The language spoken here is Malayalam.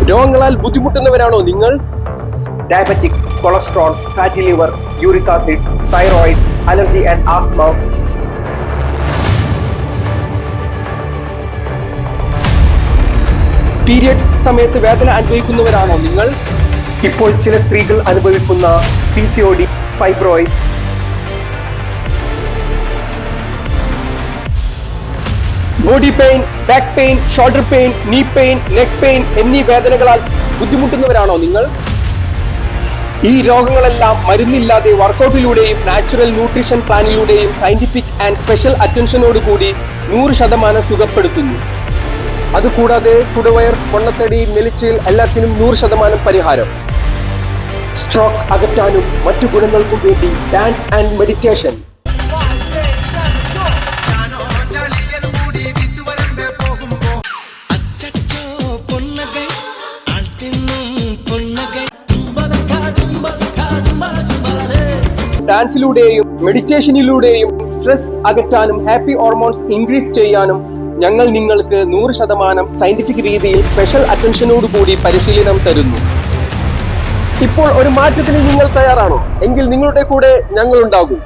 രോഗങ്ങളാൽ ബുദ്ധിമുട്ടുന്നവരാണോ നിങ്ങൾ? Diabetic, cholesterol, fatty liver, uric acid, thyroid, allergy and asthma. Periods സമയത്ത് വേദന അനുഭവിക്കുന്നവരാണോ നിങ്ങൾ? ഇപ്പോൾ ചില സ്ത്രീകൾ അനുഭവിക്കുന്ന PCOD, fibroid, body pain, back pain, shoulder pain, knee pain, neck pain എന്നീ വേദനകളാൽ ബുദ്ധിമുട്ടുന്നവരാണോ നിങ്ങൾ? ഈ രോഗങ്ങളെല്ലാം മരുന്നില്ലാതെ വർക്കൗട്ടിലൂടെയും നാച്ചുറൽ ന്യൂട്രീഷൻ പ്ലാനിലൂടെയും സയന്റിഫിക് ആൻഡ് സ്പെഷ്യൽ അറ്റൻഷനോടുകൂടി 100% സുഖപ്പെടുത്തുന്നു. അതുകൂടാതെ കുടവയർ, പൊണ്ണത്തടി, മെലിച്ചിൽ എല്ലാത്തിനും 100% പരിഹാരം. സ്ട്രോക്ക് അകറ്റാനും മറ്റു ഗുണങ്ങൾക്കും വേണ്ടി ഡാൻസ് ആൻഡ് മെഡിറ്റേഷൻ. ഡാൻസിലൂടെയും മെഡിറ്റേഷനിലൂടെയും സ്ട്രെസ് അകറ്റാനും ഹാപ്പി ഹോർമോൺസ് ഇൻക്രീസ് ചെയ്യാനും ഞങ്ങൾ നിങ്ങൾക്ക് 100% സയന്റിഫിക് രീതിയിൽ സ്പെഷ്യൽ അറ്റൻഷനോടുകൂടി പരിശീലനം തരുന്നു. ഇപ്പോൾ ഒരു മാറ്റത്തിന് നിങ്ങൾ തയ്യാറാണോ? എങ്കിൽ നിങ്ങളുടെ കൂടെ ഞങ്ങൾ ഉണ്ടാകും.